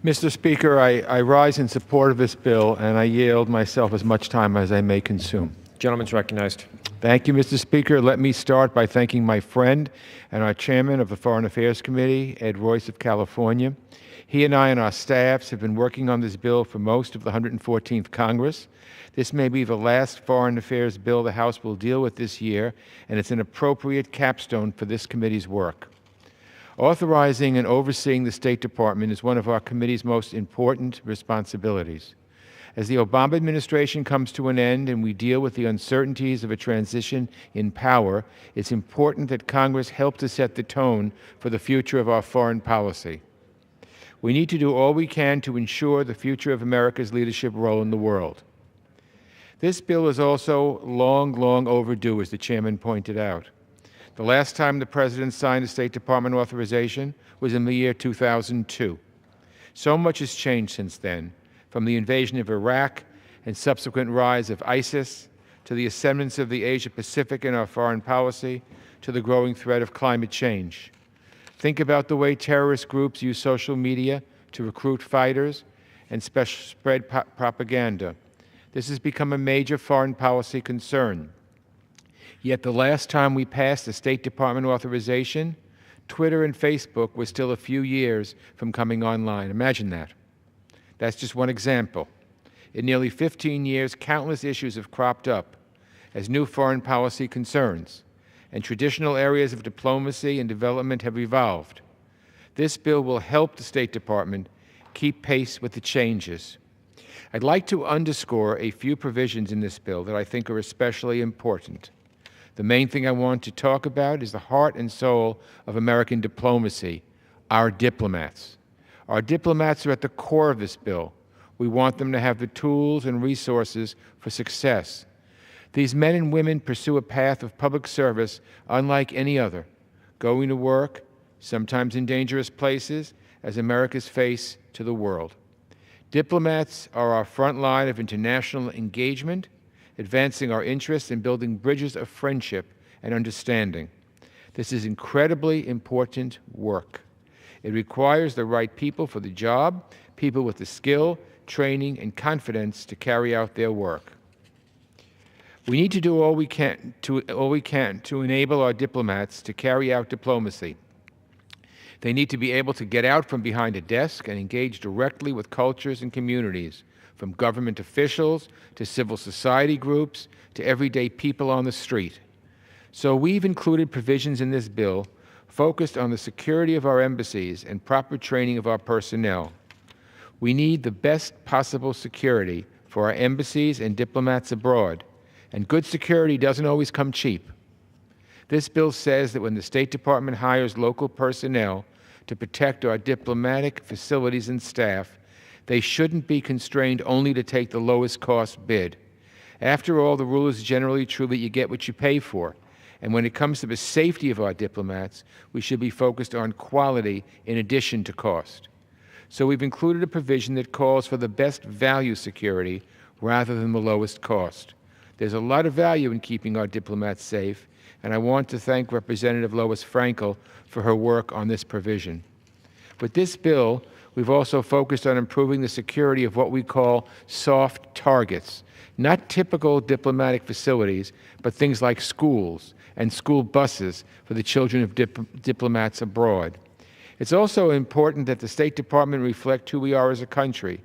Mr. Speaker, I rise in support of this bill, and I yield myself as much time as I may consume. Gentleman's recognized. Thank you, Mr. Speaker. Let me start by thanking my friend and our chairman of the Foreign Affairs Committee, Ed Royce of California. He and I and our staffs have been working on this bill for most of the 114th Congress. This may be the last foreign affairs bill the House will deal with this year, and it's an appropriate capstone for this committee's work. Authorizing and overseeing the State Department is one of our committee's most important responsibilities. As the Obama administration comes to an end and we deal with the uncertainties of a transition in power, it's important that Congress help to set the tone for the future of our foreign policy. We need to do all we can to ensure the future of America's leadership role in the world. This bill is also long overdue, as the chairman pointed out. The last time the President signed a State Department authorization was in the year 2002. So much has changed since then, from the invasion of Iraq and subsequent rise of ISIS, to the ascendance of the Asia-Pacific in our foreign policy, to the growing threat of climate change. Think about the way terrorist groups use social media to recruit fighters and spread propaganda. This has become a major foreign policy concern. Yet the last time we passed a State Department authorization, Twitter and Facebook were still a few years from coming online. Imagine that. That's just one example. In nearly 15 years, countless issues have cropped up as new foreign policy concerns, and traditional areas of diplomacy and development have evolved. This bill will help the State Department keep pace with the changes. I'd like to underscore a few provisions in this bill that I think are especially important. The main thing I want to talk about is the heart and soul of American diplomacy, our diplomats. Our diplomats are at the core of this bill. We want them to have the tools and resources for success. These men and women pursue a path of public service unlike any other, going to work, sometimes in dangerous places, as America's face to the world. Diplomats are our front line of international engagement, advancing our interests and building bridges of friendship and understanding. This is incredibly important work. It requires the right people for the job, people with the skill, training, and confidence to carry out their work. We need to do all we can to enable our diplomats to carry out diplomacy. They need to be able to get out from behind a desk and engage directly with cultures and communities, from government officials to civil society groups to everyday people on the street. So we've included provisions in this bill focused on the security of our embassies and proper training of our personnel. We need the best possible security for our embassies and diplomats abroad, and good security doesn't always come cheap. This bill says that when the State Department hires local personnel to protect our diplomatic facilities and staff, they shouldn't be constrained only to take the lowest cost bid. After all, the rule is generally true that you get what you pay for. And when it comes to the safety of our diplomats, we should be focused on quality in addition to cost. So we've included a provision that calls for the best value security rather than the lowest cost. There's a lot of value in keeping our diplomats safe, and I want to thank Representative Lois Frankel for her work on this provision. With this bill, we've also focused on improving the security of what we call soft targets, not typical diplomatic facilities, but things like schools and school buses for the children of diplomats abroad. It's also important that the State Department reflect who we are as a country.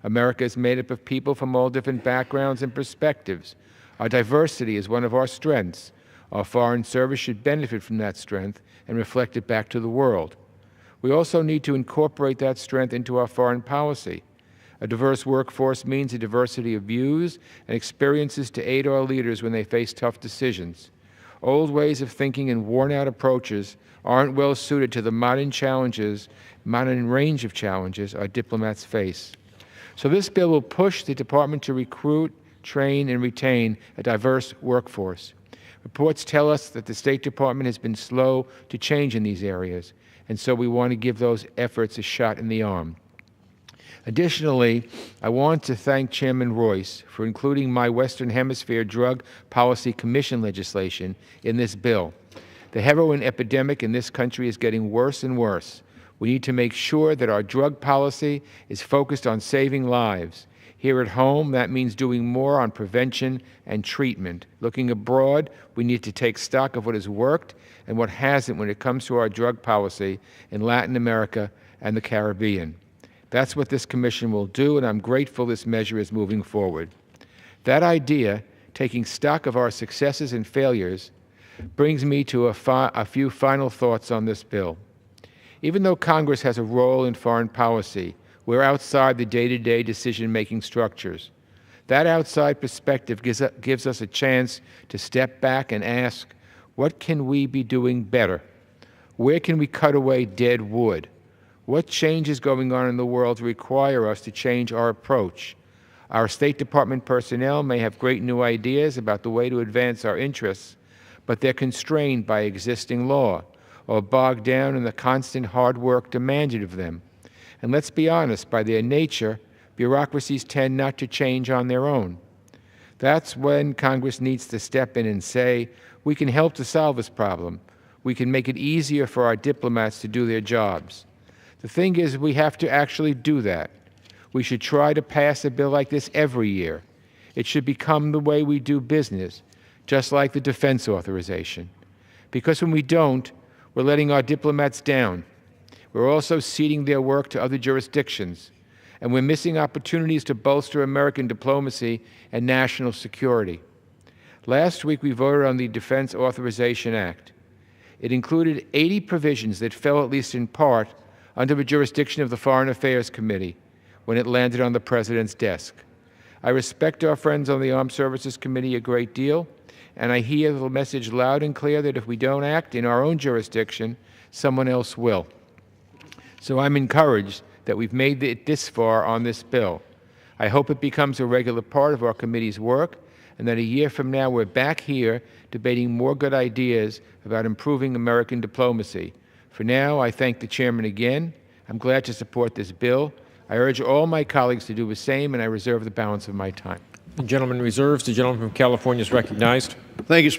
America is made up of people from all different backgrounds and perspectives. Our diversity is one of our strengths. Our foreign service should benefit from that strength and reflect it back to the world. We also need to incorporate that strength into our foreign policy. A diverse workforce means a diversity of views and experiences to aid our leaders when they face tough decisions. Old ways of thinking and worn-out approaches aren't well suited to the modern range of challenges our diplomats face. So this bill will push the Department to recruit, train, and retain a diverse workforce. Reports tell us that the State Department has been slow to change in these areas, and so we want to give those efforts a shot in the arm. Additionally, I want to thank Chairman Royce for including my Western Hemisphere Drug Policy Commission legislation in this bill. The heroin epidemic in this country is getting worse and worse. We need to make sure that our drug policy is focused on saving lives. Here at home, that means doing more on prevention and treatment. Looking abroad, we need to take stock of what has worked and what hasn't when it comes to our drug policy in Latin America and the Caribbean. That's what this commission will do, and I'm grateful this measure is moving forward. That idea, taking stock of our successes and failures, brings me to a few final thoughts on this bill. Even though Congress has a role in foreign policy, we're outside the day-to-day decision-making structures. That outside perspective gives us a chance to step back and ask, what can we be doing better? Where can we cut away dead wood? What changes going on in the world require us to change our approach? Our State Department personnel may have great new ideas about the way to advance our interests, but they're constrained by existing law or bogged down in the constant hard work demanded of them. And let's be honest, by their nature, bureaucracies tend not to change on their own. That's when Congress needs to step in and say, we can help to solve this problem. We can make it easier for our diplomats to do their jobs. The thing is, we have to actually do that. We should try to pass a bill like this every year. It should become the way we do business, just like the defense authorization. Because when we don't, we're letting our diplomats down. We're also ceding their work to other jurisdictions, and we're missing opportunities to bolster American diplomacy and national security. Last week, we voted on the Defense Authorization Act. It included 80 provisions that fell, at least in part, under the jurisdiction of the Foreign Affairs Committee when it landed on the President's desk. I respect our friends on the Armed Services Committee a great deal, and I hear the message loud and clear that if we don't act in our own jurisdiction, someone else will. So I'm encouraged that we've made it this far on this bill. I hope it becomes a regular part of our committee's work, and that a year from now we're back here debating more good ideas about improving American diplomacy. For now, I thank the Chairman again. I'm glad to support this bill. I urge all my colleagues to do the same, and I reserve the balance of my time. The gentleman reserves. The gentleman from California is recognized. Thank you, Speaker.